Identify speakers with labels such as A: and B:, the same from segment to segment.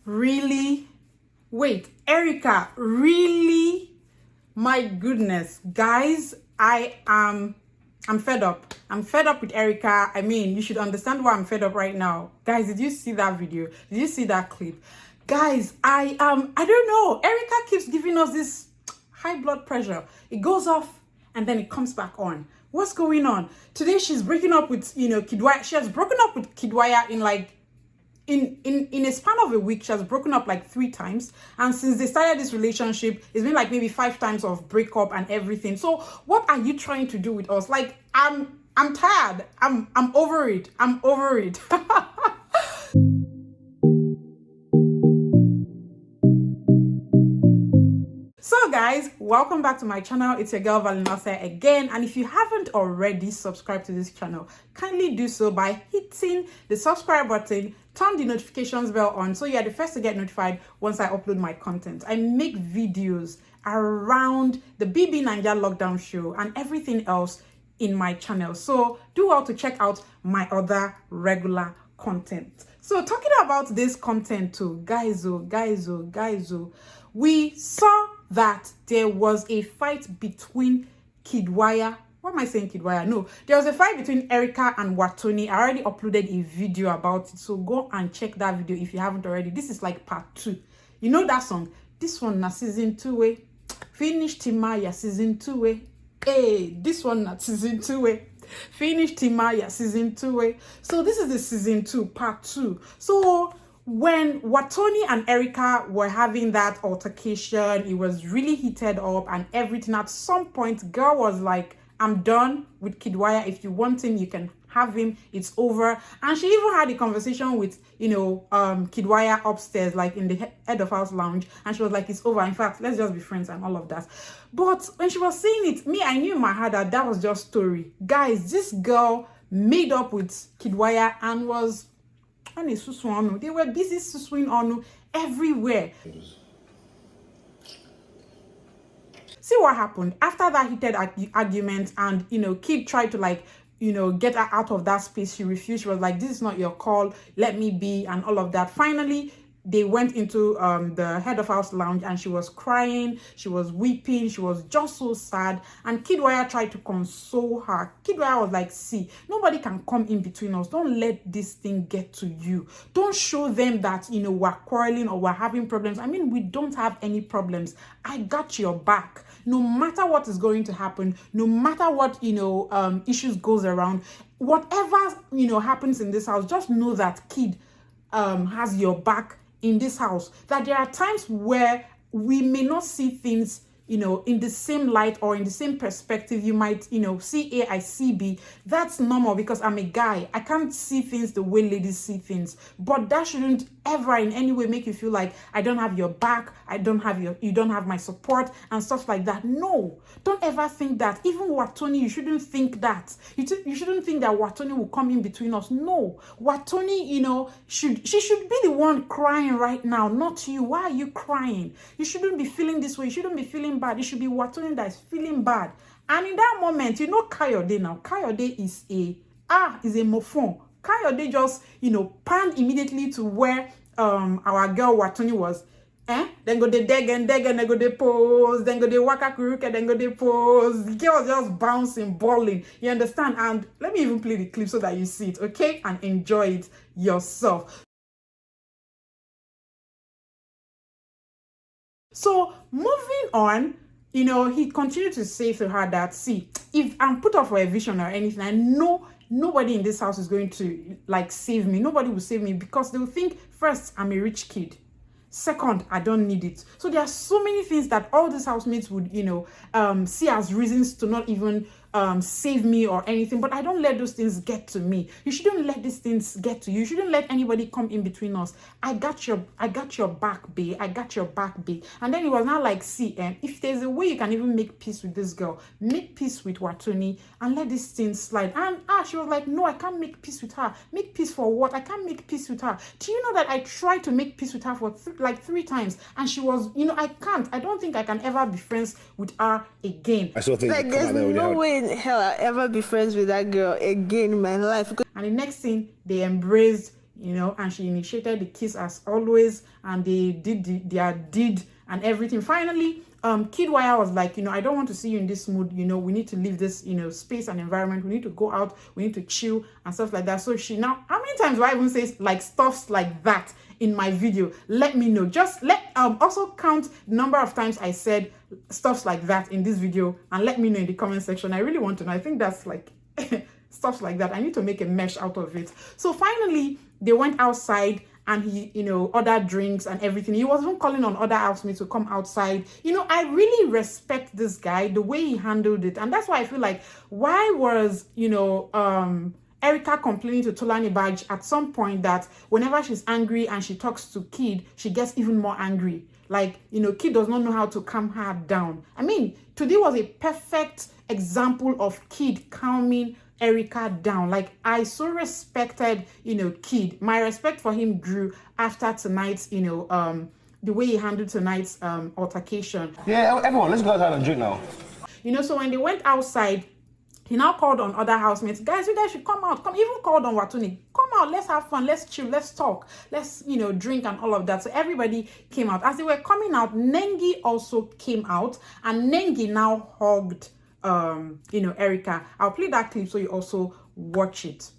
A: Really? Wait, Erica, really? My goodness, guys, I'm fed up. I'm fed up with Erica. I mean, you should understand why I'm fed up right now. Guys, did you see that video? Did you see that clip? Guys, I don't know. Erica keeps giving us this high blood pressure. It goes off and then it comes back on. What's going on? Today she's breaking up with, Kiddwaya. She has broken up with Kiddwaya in like in a span of a week. She has broken up like 3 times, and since they started this relationship, it's been like maybe 5 times of breakup and everything. So what are you trying to do with us? Like, I'm tired. I'm over it. I'm over it. So guys, welcome back to my channel. It's your girl WATHONI'S again, and if you haven't already subscribed to this channel, kindly do so by hitting the subscribe button, turn the notifications bell on so you are the first to get notified once I upload my content. I make videos around the Bbnaija lockdown show and everything else in my channel, so do well to check out my other regular content. So talking about this content too, guys, we saw that there was a fight between Kiddwaya. What am I saying, Kiddwaya? No, there was a fight between Erica and WATHONI. I already uploaded a video about it, so go and check that video if you haven't already. This is like part 2. You know that song? This one na season 2 way. Finish Bbnaija season 2 way. Hey, this one na season 2 way. Finish Bbnaija season 2 way. So this is the season 2, part 2. So when WATHONI and Erica were having that altercation, it was really heated up and everything. At some point, girl was like, I'm done with Kiddwaya. If you want him, you can have him. It's over. And she even had a conversation with, Kiddwaya upstairs, like in the head of house lounge. And she was like, it's over. In fact, let's just be friends and all of that. But when she was saying it, I knew in my heart that that was just story. Guys, this girl made up with Kiddwaya and was... They were busy susuing on everywhere. See what happened after that heated argument, and Kid tried to get her out of that space. She refused. She was like, this is not your call, let me be, and all of that. Finally, they went into the head of house lounge and she was crying, she was weeping, she was just so sad, and Kiddwaya tried to console her. Kiddwaya was like, see, nobody can come in between us. Don't let this thing get to you. Don't show them that we're quarreling or we're having problems. I mean, we don't have any problems. I got your back. No matter what is going to happen, no matter what issues goes around, whatever happens in this house, just know that Kid has your back in this house. That there are times where we may not see things in the same light or in the same perspective. You might see A, I see B. That's normal because I'm a guy. I can't see things the way ladies see things. But that shouldn't ever in any way make you feel like I don't have your back, you don't have my support and stuff like that. No, don't ever think that. Even WATHONI, you shouldn't think that. You shouldn't think that WATHONI will come in between us. No, WATHONI, she should be the one crying right now, not you. Why are you crying? You shouldn't be feeling this way. You shouldn't be feeling bad. It should be WATHONI that is feeling bad. And in that moment, Kayode now. Kayode is a mofon. Kayode just panned immediately to where our girl WATHONI was. Then go the degen, then go the pose, then go the waka kuruke, then go the pose. The girl was just bouncing, balling. You understand? And let me even play the clip so that you see it, okay? And enjoy it yourself. So moving on, he continued to say to her that, see, if I'm put up for a vision or anything, I know nobody in this house is going to save me. Nobody will save me because they will think, first, I'm a rich kid. Second, I don't need it. So there are so many things that all these housemates would, see as reasons to not even save me or anything. But I don't let those things get to me. You shouldn't let these things get to you. You shouldn't let anybody come in between us. I got your back, babe. I got your back, babe. And then he was now like, see, if there's a way you can even make peace with this girl, make peace with WATHONI and let this thing slide. And she was like, no, I can't make peace with her. Make peace for what? I can't make peace with her. Do you know that I tried to make peace with her for 3 times, and she was, I can't. I don't think I can ever be friends with her again.
B: I still think
C: there's no way in hell I'll ever be friends with that girl again in my life.
A: And the next thing, they embraced, you know, and she initiated the kiss as always, and they did their deed and everything. Finally, Kiddwaya was like, you know, I don't want to see you in this mood, you know, we need to leave this, you know, space and environment, we need to go out, we need to chill and stuff like that. So she now, how many times do I even say like stuffs like that in my video? Let me know. Just also count the number of times I said stuffs like that in this video, and let me know in the comment section. I really want to know. I think that's like stuff like that. I need to make a mesh out of it. So finally they went outside, and he, you know, ordered drinks and everything. He was even calling on other housemates to come outside. You know, I really respect this guy, the way he handled it. And that's why I feel like, why was, you know, Erica complaining to Tolani Badge at some point that whenever she's angry and she talks to Kid, she gets even more angry. Like, you know, Kid does not know how to calm her down. I mean, today was a perfect example of Kid calming Erica down. Like, I so respected, you know, Kid. My respect for him grew after tonight's, you know, the way he handled tonight's altercation.
B: Yeah, everyone, let's go outside and drink now.
A: You know, so when they went outside, he now called on other housemates. Guys, you guys should come out. Come, even called on Wathoni. Come out, let's have fun, let's chill, let's talk, let's, you know, drink and all of that. So everybody came out. As they were coming out, Nengi also came out, and Nengi now hugged you know, Erica. I'll play that clip so you also watch it.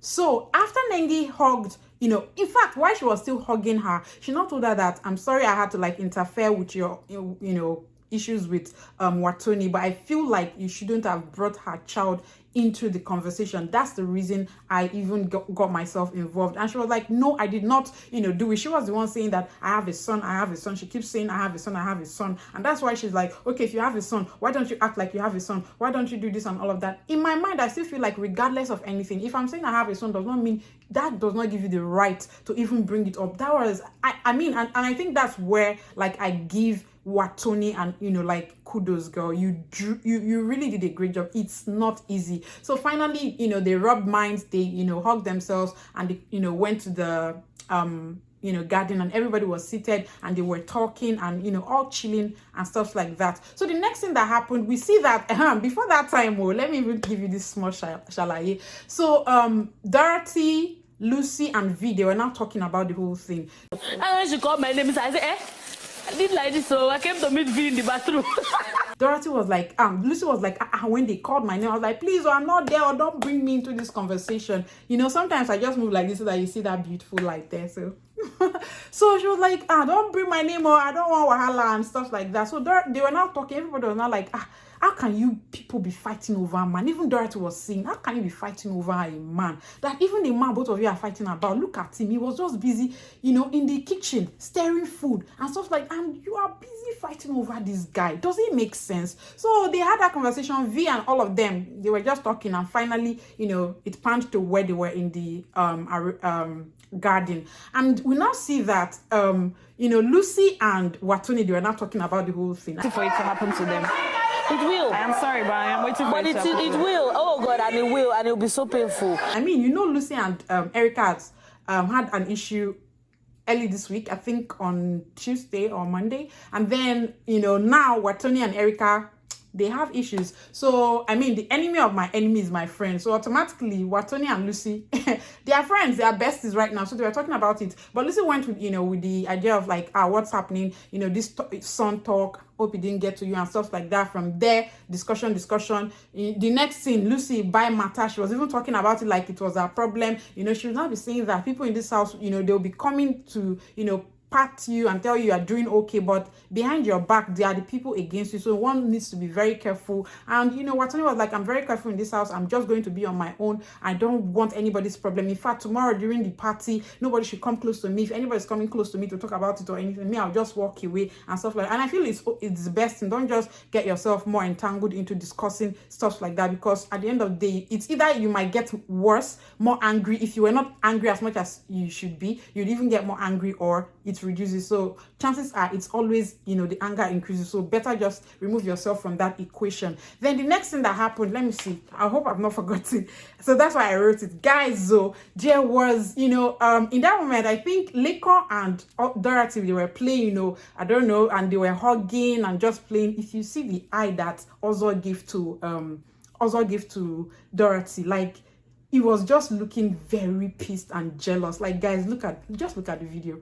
A: So after Nengi hugged, you know, in fact, while she was still hugging her, she now told her that, I'm sorry I had to like interfere with your, you know, issues with Wathoni, but I feel like you shouldn't have brought her child into the conversation. That's the reason I even got myself involved. And she was like, no, I did not, you know, do it. She was the one saying that I have a son, I have a son. She keeps saying I have a son, I have a son. And that's why she's like, okay, if you have a son, why don't you act like you have a son? Why don't you do this and all of that? In my mind, I still feel like regardless of anything, if I'm saying I have a son, does not mean that does not give you the right to even bring it up. That was, I mean, and I think that's where like I give Wathoni and, you know, like, kudos, girl. You really did a great job. It's not easy. So finally, you know, they rubbed minds, they, you know, hugged themselves, and they, you know, went to the you know, garden, and everybody was seated and they were talking and, you know, all chilling and stuff like that. So the next thing that happened, we see that before that time, let me even give you this small shalaye. So Dorothy, Lucy and V, they were now talking about the whole thing.
C: And when she called my name, I said, I did like this, so I came to meet V in the bathroom.
A: Dorothy was like, Lucy was like, when they called my name, I was like, please, I'm not there, or don't bring me into this conversation. You know, sometimes I just move like this so that you see that beautiful light there. So so she was like, don't bring my name, or I don't want wahala and stuff like that. So they were now talking, everybody was now like, how can you people be fighting over a man? Even Dorothy was saying, how can you be fighting over a man? That even the man both of you are fighting about, look at him. He was just busy, you know, in the kitchen, stirring food and stuff like, and you are busy fighting over this guy. Does it make sense? So they had that conversation, V and all of them, they were just talking, and finally, you know, it panned to where they were in the garden. And we now see that, you know, Lucy and Wathoni, they were now talking about the whole thing.
C: For it to happen to them.
D: It will.
C: I am sorry, but I am waiting for it to happen.
D: It will. Oh God, and it will, and it will be so painful.
A: I mean, you know, Lucy and Erica had an issue early this week, I think on Tuesday or Monday, and then, you know, now Wathoni and Erica, they have issues. So I mean, the enemy of my enemy is my friend. So automatically Wathoni and Lucy they are friends, they are besties right now. So they were talking about it, but Lucy went with, you know, with the idea of like, what's happening, you know, this son talk, hope it didn't get to you and stuff like that. From there, discussion. The next scene, Lucy by matter, she was even talking about it like it was a problem. You know, she would not be saying that people in this house, you know, they'll be coming to, you know, pat you and tell you are doing okay, but behind your back they are the people against you. So one needs to be very careful. And you know, Wathoni was like, I'm very careful in this house, I'm just going to be on my own, I don't want anybody's problem. In fact, tomorrow during the party, nobody should come close to me. If anybody's coming close to me to talk about it or anything, me, I'll just walk away and stuff like that. And I feel it's the best, and don't just get yourself more entangled into discussing stuff like that, because at the end of the day, it's either you might get worse, more angry. If you were not angry as much as you should be, you'd even get more angry, or it reduces. So chances are it's always, you know, the anger increases. So better just remove yourself from that equation. Then the next thing that happened, let me see, I hope I've not forgotten. So that's why I wrote it, guys. So there was, you know, in that moment, I think Liko and Dorothy, they were playing, you know, I don't know, and they were hugging and just playing. If you see the eye that Ozo gave to Dorothy, like, he was just looking very pissed and jealous. Like, guys, just look at the video.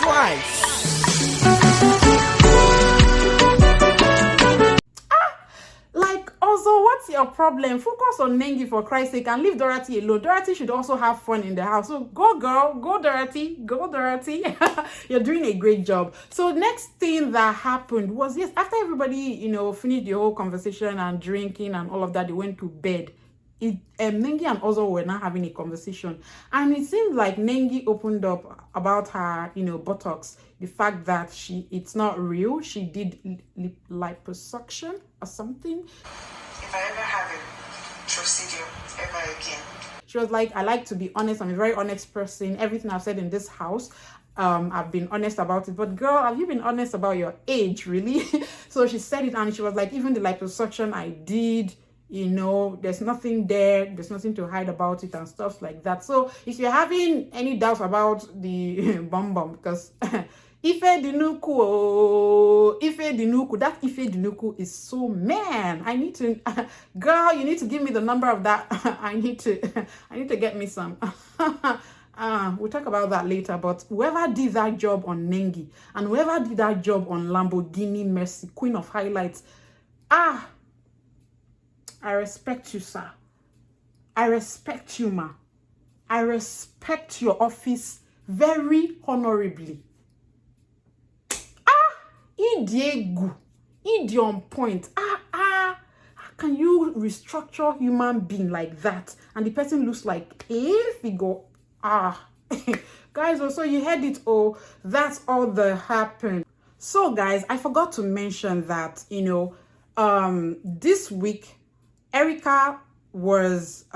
E: Twice.
A: Like, also, what's your problem? Focus on Nengi for Christ's sake and leave Dorothy alone. Dorothy should also have fun in the house. So go, girl, go, Dorothy, go, Dorothy. You're doing a great job. So next thing that happened was, yes, after everybody, you know, finished the whole conversation and drinking and all of that, they went to bed. Nengi and Ozo were now having a conversation, and it seemed like Nengi opened up about her, you know, buttocks, the fact that it's not real. She did liposuction or something.
F: If I ever have a procedure ever again,
A: she was like, I like to be honest. I'm a very honest person. Everything I've said in this house, I've been honest about it. But girl, have you been honest about your age, really? So she said it, and she was like, even the liposuction I did, you know, there's nothing there, there's nothing to hide about it and stuff like that. So if you're having any doubts about the bum, because Ife Dinuku, that Ife Dinuku is so man. I need to, girl, you need to give me the number of that. I need to get me some. We'll talk about that later. But whoever did that job on Nengi and whoever did that job on Lamborghini Mercy, Queen of Highlights, I respect you, sir. I respect you, ma. I respect your office very honorably. Idiegu. Idi on point. How can you restructure human being like that? And the person looks like a figure. Guys, also you heard it all. That's all that happened. So guys, I forgot to mention that, you know, this week Erica has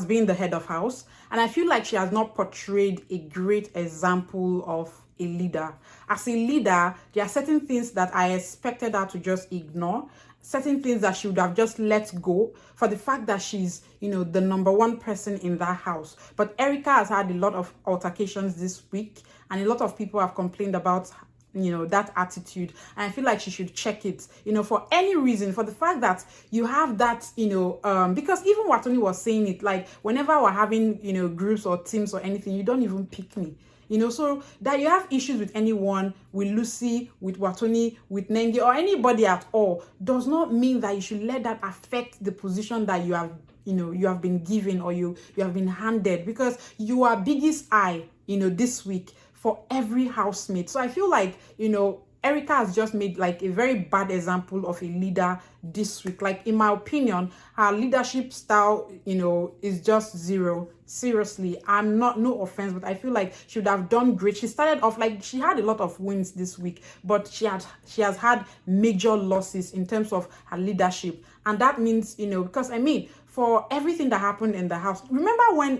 A: been the head of house, and I feel like she has not portrayed a great example of a leader. As a leader, there are certain things that I expected her to just ignore, certain things that she would have just let go for the fact that she's, you know, the #1 person in that house. But Erica has had a lot of altercations this week, and a lot of people have complained about, you know, that attitude, and I feel like she should check it, you know, for any reason, for the fact that you have that, you know, because even Watoni was saying it, like, whenever we're having, you know, groups or teams or anything, you don't even pick me, you know. So that you have issues with anyone, with Lucy, with Watoni, with Nengi, or anybody at all, does not mean that you should let that affect the position that you have, you know, you have been given, or you have been handed, because you are biggest eye, you know, this week for every housemate. So I feel like, you know, Erica has just made like a very bad example of a leader this week. Like, in my opinion, her leadership style, you know, is just zero. Seriously, no offense, but I feel like she would have done great. She started off, like, she had a lot of wins this week, but she has had major losses in terms of her leadership. And that means, you know, because I mean, for everything that happened in the house, remember when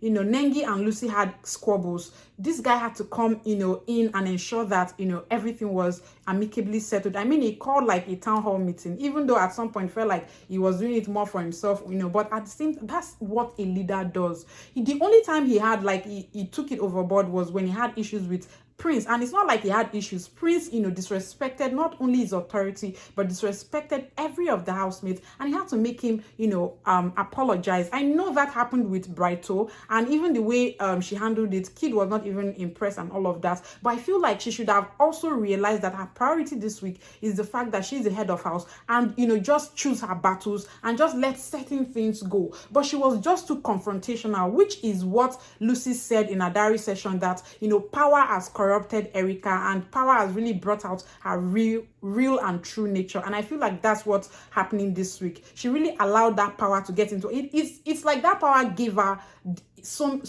A: you know, Nengi and Lucy had squabbles, this guy had to come, you know, in and ensure that, you know, everything was amicably settled. I mean, he called like a town hall meeting, even though at some point felt like he was doing it more for himself, you know, but at the same time, that's what a leader does. The only time he had, like, he took it overboard was when he had issues with Prince. And it's not like he had issues. Prince, you know, disrespected not only his authority, but disrespected every of the housemates, and he had to make him, you know, apologize. I know that happened with Brighto, and even the way she handled it, Kid was not even impressed and all of that. But I feel like she should have also realized that her priority this week is the fact that she's the head of house, and, you know, just choose her battles and just let certain things go. But she was just too confrontational, which is what Lucy said in her diary session, that, you know, power has corrupted Erica, and power has really brought out her real and true nature. And I feel like that's what's happening this week. She really allowed that power to get into it. It's like that power gave her some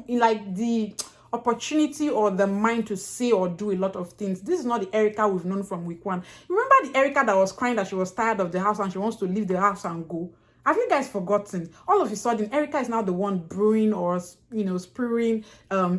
A: like the opportunity or the mind to say or do a lot of things. This is not the Erica we've known from week 1. Remember the Erica that was crying that she was tired of the house and she wants to leave the house and go? Have you guys forgotten? All of a sudden, Erica is now the one brewing or, you know, spewing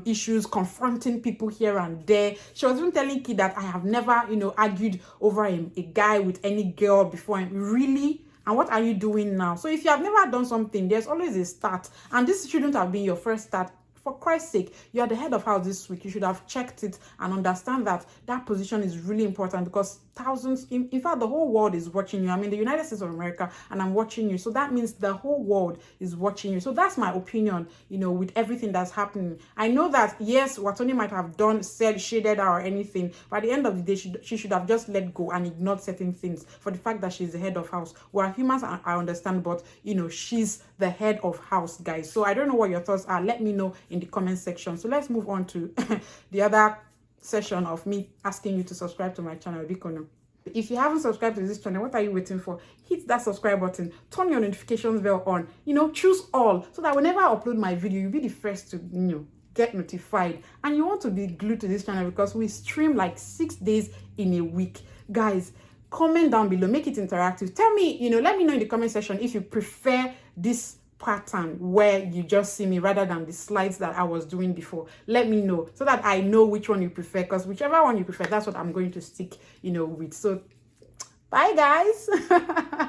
A: issues, confronting people here and there. She was even telling Kid that I have never, you know, argued over a guy with any girl before. Really? And what are you doing now? So if you have never done something, there's always a start. And this shouldn't have been your first start for Christ's sake, you are the head of house this week. You should have checked it and understand that that position is really important, because thousands, in fact, the whole world is watching you. I'm in the United States of America and I'm watching you. So that means the whole world is watching you. So that's my opinion, with everything that's happening. I know that, yes, Watoni might have shaded her or anything, but at the end of the day, she should have just let go and ignored certain things for the fact that she's the head of house. We're humans, I understand, but, she's the head of house, guys. So I don't know what your thoughts are. Let me know in the comment section. So let's move on to the other session of me asking you to subscribe to my channel, Bikono. If you haven't subscribed to this channel, what are you waiting for? Hit that subscribe button, turn your notifications bell on, choose all, so that whenever I upload my video, you'll be the first to, get notified. And you want to be glued to this channel because we stream like 6 days in a week. Guys, comment down below, make it interactive. Tell me, let me know in the comment section if you prefer this pattern where you just see me rather than the slides that I was doing before. Let me know so that I know which one you prefer, because whichever one you prefer, that's what I'm going to stick with. So bye guys.